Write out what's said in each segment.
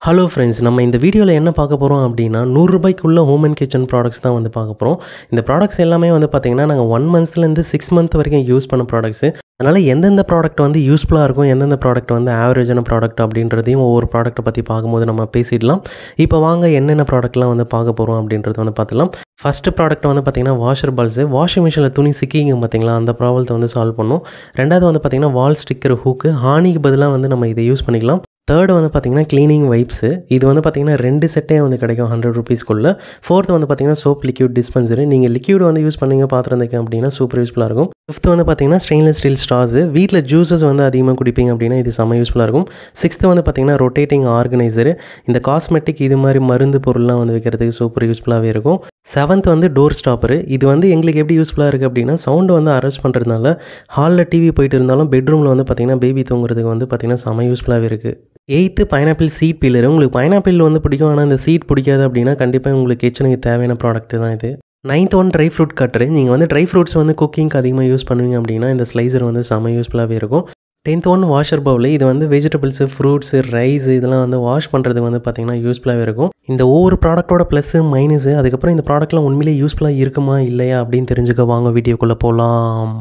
Hello friends, நம்ம இந்த வீடியோவில் என்ன பார்க்க போகிறோம் அப்படின்னா, ₹100 ஹோம் அண்ட் கிச்சன் ப்ராடக்ட்ஸ் தான் வந்து பார்க்க போகிறோம். இந்த ப்ராடக்ட்ஸ் எல்லாமே வந்து பார்த்திங்கன்னா, நாங்கள் 1 மந்த்ஸ்லேருந்து 6 மந்த் வரைக்கும் யூஸ் பண்ண ப்ராடக்ட்ஸு. அதனால் எந்தெந்த ப்ராடக்ட் வந்து யூஸ்ஃபுல்லாக இருக்கும், எந்தெந்த ப்ராடக்ட் வந்து ஆவரேஜான ப்ராடக்ட் அப்படின்றதையும் ஒவ்வொரு ப்ராடக்ட்டை பற்றி பார்க்கும்போது நம்ம பேசிடலாம். இப்போ வாங்க என்னென்ன ப்ராடக்ட்லாம் வந்து பார்க்க போகிறோம் அப்படின்றத வந்து பார்த்துலாம். ஃபஸ்ட்டு ப்ராடக்ட் வந்து பார்த்திங்கன்னா வாஷர் பால்ஸு. வாஷிங் மிஷினில் துணி சிக்கிங்க பார்த்திங்களா, அந்த ப்ராப்ளத்தை வந்து சால்வ் பண்ணும். ரெண்டாவது வந்து பார்த்திங்கன்னா வால் ஸ்டிக்கர் ஹூக்கு. ஹானிக்கு பதிலாக வந்து நம்ம இதை யூஸ் பண்ணிக்கலாம். தேர்டு வந்து பார்த்திங்கன்னா க்ளீனிங் வைப்ஸு. இது வந்து பார்த்திங்கன்னா 2 செட்டே வந்து கிடைக்கும் ₹100 ஃபோர்த்து வந்து பார்த்திங்கன்னா சோப் லிக்யூட் டிஸ்பென்சரு. நீங்கள் லிக்யூட் வந்து யூஸ் பண்ணீங்க பாத்திரம் தேய்க்க அப்படின்னா சூப்பர் யூஸ்ஃபுல்லாக இருக்கும். ஃபிஃப்த்து வந்து பார்த்திங்கன்னா ஸ்டெயின்லெஸ் ஸ்டீல் ஸ்ட்ராஸு. வீட்டில் ஜூஸஸ் வந்து அதிகமாக குடிப்பீங்க அப்படின்னா இது செம்ம யூஸ்ஃபுல்லாக இருக்கும். சிக்ஸ்த்து வந்து பார்த்திங்கன்னா ரொட்டேட்டிங் ஆர்கனைசரு. இந்த காஸ்மெட்டிக் இது மாதிரி மருந்து பொருள்லாம் வந்து வைக்கிறதுக்கு சூப்பர் யூஸ்ஃபுல்லாகவே இருக்கும். செவன்த் வந்து டோர் ஸ்டாப்பரு. இது வந்து எங்களுக்கு எப்படி யூஸ்ஃபுல்லாக இருக்குது அப்படின்னா, சவுண்டு வந்து அரெஸ்ட் பண்ணுறதுனால ஹாலில் டிவி போயிட்டு இருந்தாலும் பெட்ரூமில் வந்து பார்த்திங்கன்னா பேபி தூங்குறதுக்கு வந்து பார்த்திங்கன்னா செம்ம யூஸ்ஃபுல்லாகவே இருக்குது. எயித்து பைனாப்பிள் சீட் பீலரு. உங்களுக்கு பைனாப்பிள் வந்து பிடிக்கும், ஆனால் இந்த சீட் பிடிக்காது அப்படின்னா கண்டிப்பாக உங்களுக்கு கிச்சனுக்கு தேவையான ப்ராடக்ட் தான் இது. Ninth one dry fruit cutter. நீங்கள் வந்து ட்ரை ஃப்ரூட்ஸ் வந்து குக்கிங்க்கு அதிகமாக யூஸ் பண்ணுவீங்க அப்படின்னா இந்த ஸ்லைசர் வந்து செம்ம யூஸ்ஃபுல்லாகவே இருக்கும். 10th one washer Pavul. இது வந்து வெஜிடபிள்ஸு, ஃப்ரூட்ஸு, ரைஸு இதெல்லாம் வந்து வாஷ் பண்ணுறதுக்கு வந்து பார்த்திங்கன்னா யூஸ்ஃபுல்லாகவே இருக்கும். இந்த ஒவ்வொரு ப்ராடக்ட்டோட ப்ளஸ்ஸு மைனஸு, அதுக்கப்புறம் இந்த ப்ராடக்ட்லாம் உண்மையிலே யூஸ்ஃபுல்லாக இருக்குமா இல்லையா அப்படின்னு தெரிஞ்சுக்க வாங்க வீடியோக்குள்ளே போகலாம்.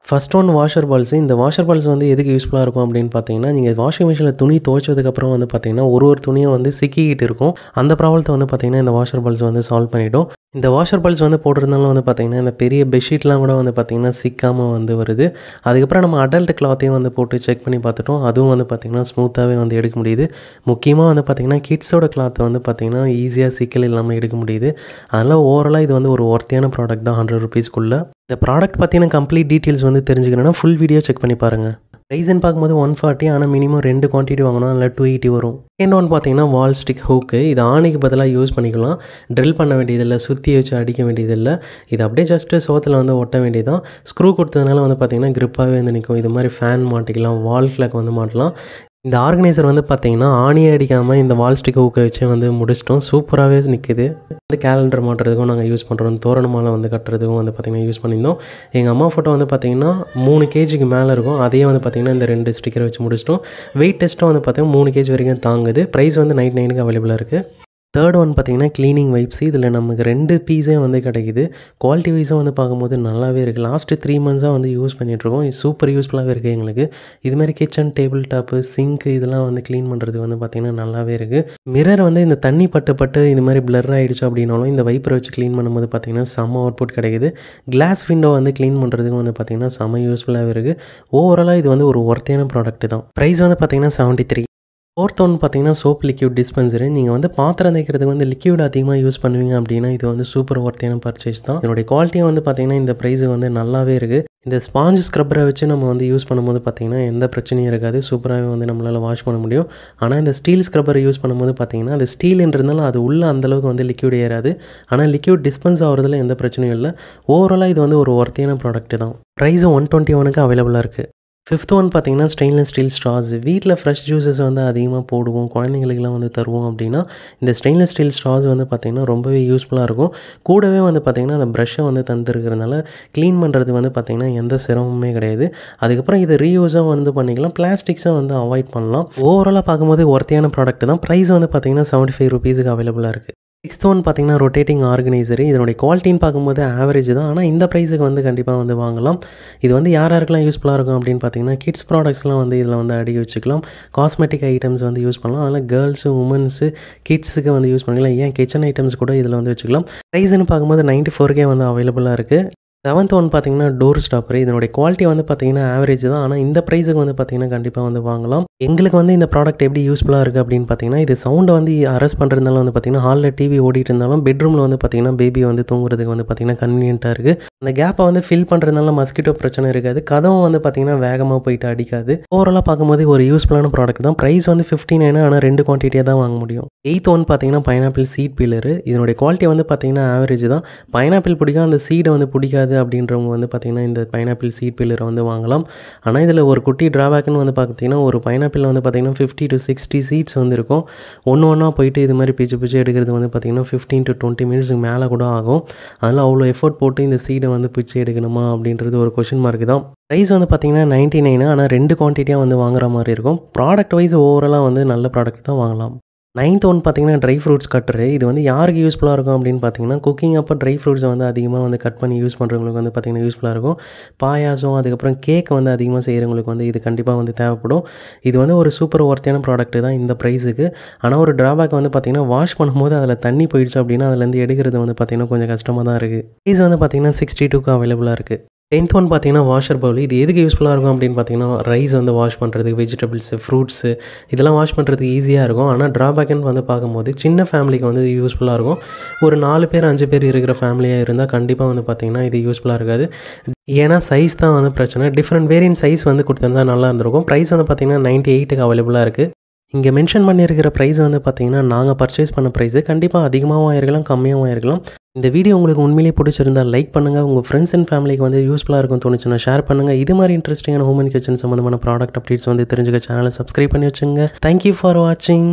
First one washer balls. இந்த வாஷர் பால்ஸ் வந்து எதுக்கு யூஸ்ஃபுல்லாக இருக்கும் அப்படின்னு பார்த்தீங்கன்னா, நீங்கள் வாஷிங் மிஷினில் துணி துவைச்சதுக்கப்புறம் வந்து பார்த்தீங்கன்னா ஒரு துணியும் வந்து சிக்கிக்கிட்டு இருக்கும். அந்த ப்ராப்ளத்தை வந்து பார்த்தீங்கன்னா இந்த வாஷர் பால்ஸ் வந்து சால்வ் பண்ணிவிடும். இந்த வாஷர் பால்ஸ் வந்து போட்டிருந்தாலும் வந்து பார்த்திங்கன்னா இந்த பெரிய பெட்ஷீட்லாம் கூட வந்து பார்த்திங்கன்னா சிக்காமல் வந்து வருது. அதுக்கப்புறம் நம்ம அடல்ட் கிளாத்தையும் வந்து போட்டு செக் பண்ணி பார்த்துட்டோம். அதுவும் வந்து பார்த்திங்கன்னா ஸ்மூத்தாகவே வந்து எடுக்க முடியுது. முக்கியமாக வந்து பார்த்திங்கன்னா கிட்ஸோட கிளாத்தை வந்து பார்த்திங்கன்னா ஈஸியாக சிக்கல் இல்லாமல் எடுக்க முடியுது. அதனால் ஓவராலாக இது வந்து ஒரு ஒர்த்தியான ப்ராடக்ட் தான் ₹100. இந்த ப்ராடக்ட் பற்றின கம்ப்ளீட் டீட்டெயில்ஸ் வந்து தெரிஞ்சுக்கணுன்னா ஃபுல் வீடியோ செக் பண்ணி பாருங்கள். ப்ரைஸ்ன்னு பார்க்கும்போது 140, ஆனால் மினிமம் 2 குவான்டிட்டி வாங்கணும், இல்லை 280 வரும். செகண்ட் ஒன் பார்த்தீங்கன்னா வால் ஸ்டிக் ஹூக்கு. இது ஆணிக்கு பதிலாக யூஸ் பண்ணிக்கலாம். ட்ரில் பண்ண வேண்டியதில்லை, சுற்றி வச்சு அடிக்க வேண்டியதில்லை. இது அப்படியே ஜஸ்ட்டு சோத்தில் வந்து ஒட்ட வேண்டியதான். ஸ்க்ரூ கொடுத்ததுனால வந்து பார்த்திங்கன்னா கிரிப்பாகவே வந்து நிற்கும். இது மாதிரி ஃபேன் மாட்டிக்கலாம், வால் கிளாக் வந்து மாட்டலாம். இந்த ஆர்கனைசர் வந்து பார்த்திங்கன்னா ஆணியே அடிக்காமல் இந்த வால் ஸ்டிக் ஹூக்கை வச்சு வந்து முடிச்சிட்டோம். சூப்பராகவே நிற்குது. வந்து கேலண்டர் மாட்டுறதுக்கும் நாங்கள் யூஸ் பண்ணுறோம். தோரண மாலை வந்து கட்டுறதுக்கும் வந்து பார்த்திங்கன்னா யூஸ் பண்ணியிருந்தோம். எங்கள் அம்மா ஃபோட்டோ வந்து பார்த்திங்கன்னா 3 kgக்கு மேலே இருக்கும். அதையே வந்து பார்த்திங்கன்னா இந்த 2 ஸ்டிக்கரை வச்சு முடிச்சிட்டோம். வெயிட் டெஸ்ட்டும் வந்து பார்த்திங்கன்னா 3 kg வரைக்கும் தாங்குது. ப்ரைஸ் வந்து 99க்கு அவைலபிளாக இருக்குது. தேர்ட் ஒன் பார்த்திங்கன்னா க்ளீனிங் வைப்ஸ். இதில் நமக்கு 2 பீஸே வந்து கிடைக்குது. குவாலிட்டி வைஸாக வந்து பார்க்கும்போது நல்லாவே இருக்குது. லாஸ்ட்டு 3 மந்த்ஸாக வந்து யூஸ் பண்ணிகிட்ருக்கோம். சூப்பர் யூஸ்ஃபுல்லாகவே இருக்குது எங்களுக்கு. இதுமாதிரி கிச்சன் டேபிள் டாப்பு, சிங்க்கு இதெல்லாம் வந்து க்ளீன் பண்ணுறதுக்கு வந்து பார்த்திங்கன்னா நல்லாவே இருக்குது. மிரர் வந்து இந்த தண்ணி பட்டு இது மாதிரி பிளர் ஆகிடுச்சு அப்படின்னாலும் இந்த வைப்பரை வச்சு க்ளீன் பண்ணும்போது பார்த்திங்கன்னா செம்ம அவுட்புட் கிடைக்குது. கிளாஸ் விண்டோ வந்து க்ளீன் பண்ணுறதுக்கு வந்து பார்த்திங்கன்னா செம்ம யூஸ்ஃபுல்லாகவே இருக்குது. ஓவராலாக இது வந்து ஒரு ஒர்த்தியான ப்ராடக்ட் தான். ப்ரைஸ் வந்து பார்த்திங்கன்னா 73. ஃபோர்த் ஒன் பார்த்திங்கன்னா சோப் லிக்யூட் டிஸ்பென்சரு. நீங்கள் வந்து பாத்திரம் தேய்க்கிறதுக்கு வந்து லிக்யூட் அதிகமாக யூஸ் பண்ணுவீங்க அப்படின்னா இது வந்து சூப்பர் ஒர்த்தியான பர்ச்சேஸ் தான். இதனுடைய குவாலிட்டியும் வந்து பார்த்திங்கன்னா இந்த ப்ரைஸு வந்து நல்லாவே இருக்குது. இந்த ஸ்பாஞ்ச் ஸ்க்ரப்பரை வச்சு நம்ம வந்து யூஸ் பண்ணும்போது பார்த்திங்கன்னா எந்த பிரச்சனையும் இருக்காது. சூப்பராகவே வந்து நம்மளால் வாஷ் பண்ண முடியும். ஆனால் இந்த ஸ்டீல் ஸ்க்ரப்பரை யூஸ் பண்ணும்போது பார்த்திங்கன்னா அது ஸ்டீல்ன்றதுனால அது உள்ளே அந்தளவுக்கு வந்து லிக்யூட் ஏறாது. ஆனால் லிக்யூட் டிஸ்பென்ஸ் ஆகிறதுல எந்த பிரச்சனையும் இல்லை. ஓவராலாக இது வந்து ஒரு ஒர்த்தியான ப்ராடக்ட் தான். ப்ரைஸும் 121க்கு அவைலபிளாக இருக்குது. ஃபிஃப்த் ஒன் பார்த்திங்கன்னா ஸ்டெயின்லெஸ் ஸ்டீல் ஸ்ட்ராஸ். வீட்டில் ஃப்ரெஷ் ஜூஸஸ் வந்து அதிகமாக போடுவோம், குழந்தைங்களுக்குலாம் வந்து தருவோம் அப்படின்னா இந்த ஸ்டெயின்லெஸ் ஸ்டீல் ஸ்ட்ராஸ் வந்து பார்த்திங்கன்னா ரொம்பவே யூஸ்ஃபுல்லாக இருக்கும். கூடவே வந்து பார்த்திங்கன்னா அந்த ப்ரஷ்ஷை வந்து தந்துருக்கிறதுனால க்ளீன் பண்ணுறது வந்து பார்த்திங்கன்னா எந்த சிரமமே கிடையாது. அதுக்கப்புறம் இது ரீயூஸாக வந்து பண்ணிக்கலாம். பிளாஸ்டிக்ஸை வந்து அவாய்ட் பண்ணலாம். ஓவராலாக பார்க்கும்போது ஒர்த்தியான ப்ராடக்ட் தான். ப்ரைஸ் வந்து பார்த்திங்கன்னா ₹75க்கு அவைலபிளாக இருக்குது. சிக்ஸ்த் ஒன் பார்த்திங்கன்னா ரொட்டேட்டிங் ஆர்கனைசரு. இதனுடைய குவாலிட்டின்னு பார்க்கும்போது ஆவரேஜ் தான், ஆனால் இந்த ப்ரைஸுக்கு வந்து கண்டிப்பாக வந்து வாங்கலாம். இது வந்து யாருக்கெல்லாம் யூஸ்ஃபுல்லாக இருக்கும் அப்படின்னு பார்த்திங்கன்னா கிட்ஸ் ப்ராடக்ட்ஸ்லாம் வந்து இதில் வந்து அடிக்க வச்சுக்கலாம். காஸ்மெட்டிக் ஐட்டம்ஸ் வந்து யூஸ் பண்ணலாம். அதனால் கேர்ள்ஸு, உமன்ஸு, கிட்ஸுக்கு வந்து யூஸ் பண்ணிக்கலாம். ஏன் கிச்சன் ஐட்டம்ஸ் கூட இதில் வந்து வச்சுக்கலாம். ப்ரைஸ்ன்னு பார்க்கும்போது 94க்கே வந்து அவைலபிளாக இருக்குது. செவன்த் ஒன் பார்த்திங்கன்னா டோர் ஸ்டாப்பரு. இதனுடைய குவாலிட்டி வந்து பார்த்திங்கன்னா ஆவரேஜ் தான், ஆனால் இந்த ப்ரைஸுக்கு வந்து பார்த்திங்கன்னா கண்டிப்பாக வந்து வாங்கலாம். எங்களுக்கு வந்து இந்த ப்ராடக்ட் எப்படி யூஸ்ஃபுல்லாக இருக்குது அப்படின்னு பார்த்திங்கன்னா, இது சவுண்டை வந்து அரெஸ்ட் பண்ணுறதுனால வந்து பார்த்திங்கன்னா ஹாலில் டிவி ஓடிட்டு இருந்தாலும் பெட்ரூமில் வந்து பார்த்திங்கன்னா பேபி வந்து தூங்குறதுக்கு வந்து பார்த்திங்கன்னா கன்வீனியன்ட்டாக இருக்குது. அந்த கேப்பை வந்து ஃபில் பண்ணுறதுனால மஸ்கிட்டோ பிரச்சனை இருக்காது. கதவும் வந்து பார்த்திங்கன்னா வேகமாக போயிட்டு அடிக்காது. ஓவராலாக பார்க்கும்போது ஒரு யூஸ்ஃபுல்லான ப்ராடக்ட் தான். ப்ரைஸ் வந்து 59, ஆனால் 2 குவான்டிட்டியாக தான் வாங்க முடியும். எயித் ஒன் பார்த்திங்கன்னா பைனாப்பிள் சீட் பீலரு. இதனுடைய குவாலிட்டி வந்து பார்த்திங்கன்னா ஆவரேஜ் தான். பைனாப்பிள் பிடிக்கும், அந்த சீடை வந்து பிடிக்காது அப்படின்றவங்க வந்து பார்த்திங்கன்னா இந்த பைனாப்பிள் சீட் பில்லரை வந்து வாங்கலாம். ஆனால் இதில் ஒரு குட்டி ட்ராபேக்னு வந்து பார்த்திங்கன்னா ஒரு பைனாப்பிளில் வந்து பார்த்திங்கன்னா 50 to 60 சீட்ஸ் வந்து இருக்கும். ஒன்று ஒன்றா போயிட்டு இது மாதிரி பிச்சு பிச்சு எடுக்கிறது வந்து பார்த்திங்கன்னா 15 to 20 மினிட்ஸுக்கு மேலே கூட ஆகும். அதனால் அவ்வளோ எஃபோர்ட் போட்டு இந்த சீடை வந்து பிச்சு எடுக்கணுமா அப்படின்றது ஒரு கொஷின் மார்க் தான். ப்ரைஸ் வந்து பார்த்திங்கன்னா 99. ஆனால் 2 குவான்டிட்டியாக வந்து வாங்குற மாதிரி இருக்கும். ப்ராடக்ட் வைஸ் ஓவராலாக வந்து நல்ல ப்ராடக்ட் தான் வாங்கலாம். 9th ஒன் பார்த்திங்கன்னா ட்ரை ஃப்ரூட்ஸ் கட்டரு. இது வந்து யாருக்கு யூஸ்ஃபுல்லாக இருக்கும் அப்படின்னு பார்த்தீங்கன்னா குக்கிங் அப்போ ட்ரை ஃப்ரூட்ஸை வந்து அதிகமாக வந்து கட் பண்ணி யூஸ் பண்ணுறவங்களுக்கு வந்து பார்த்திங்கன்னா யூஸ்ஃபுல்லாக இருக்கும். பாயாசம் அதுக்கப்புறம் கேக் வந்து அதிகமாக செய்கிறவங்களுக்கு வந்து இது கண்டிப்பாக வந்து தேவைப்படும். இது வந்து ஒரு சூப்பர் ஒர்த்தியான ப்ராடக்ட்டு தான் இந்த ப்ரைஸுக்கு. ஆனால் ஒரு ட்ராபேக் வந்து பார்த்திங்கன்னா வாஷ் பண்ணும்போது அதில் தண்ணி போயிடுச்சு அப்படின்னா அதுலேருந்து எடுக்கிறது வந்து பார்த்திங்கன்னா கொஞ்சம் கஷ்டமாக தான் இருக்குது. ப்ரைஸ் வந்து பார்த்திங்கன்னா 62க்கு அவைலபிளாக இருக்குது. 10th ஒன் பார்த்திங்கன்னா வாஷர் பவுல். இது எதுக்கு யூஸ்ஃபுல்லாக இருக்கும் அப்படின்னு பார்த்தீங்கன்னா ரைஸ் வந்து வாஷ் பண்ணுறதுக்கு, வெஜிடபிள்ஸு, ஃப்ரூட்ஸு இதெல்லாம் வாஷ் பண்ணுறதுக்கு ஈஸியாக இருக்கும். ஆனால் ட்ராபேக்குன்னு வந்து பார்க்கும்போது சின்ன ஃபேமிலிக்கு வந்து யூஸ்ஃபுல்லாக இருக்கும். ஒரு 4 பேர் 5 பேர் இருக்கிற ஃபேமிலியாக இருந்தால் கண்டிப்பாக வந்து பார்த்திங்கன்னா இது யூஸ்ஃபுல்லாக இருக்காது. ஏன்னா சைஸ் தான் வந்து பிரச்சனை. டிஃப்ரெண்ட் வேரியன்ட் சைஸ் வந்து கொடுத்துருந்தா நல்லா இருந்திருக்கும். ப்ரைஸ் வந்து பார்த்திங்கன்னா 98க்கு அவைலபிளாக இருக்குது. இங்கே மென்ஷன் பண்ணியிருக்கிற ப்ரைஸ் வந்து பார்த்திங்கன்னா நாங்கள் பர்ச்சேஸ் பண்ண ப்ரைஸு கண்டிப்பாக அதிகமாகவும் இருக்கலாம், கம்மியாகவும் இருக்கலாம். இந்த வீடியோ உங்களுக்கு உண்மையிலேயே பிடிச்சிருந்தால் லைக் பண்ணுங்கள். உங்கள் ஃப்ரெண்ட்ஸ் அண்ட் ஃபேமிலிக்கு வந்து யூஸ்ஃபுல்லாக இருக்கும் தோணுச்சுன்னா ஷேர் பண்ணுங்கள். இது மாதிரி இன்ட்ரெஸ்டிங்கான ஹோம் அண்ட் கிச்சன் சம்மந்தமான ப்ராடக்ட் அப்டேட்ஸ் வந்து தெரிஞ்சுக்க சேனலை சப்ஸ்கிரைப் பண்ணி வச்சுங்க. தேங்க்யூ ஃபார் வாட்சிங்.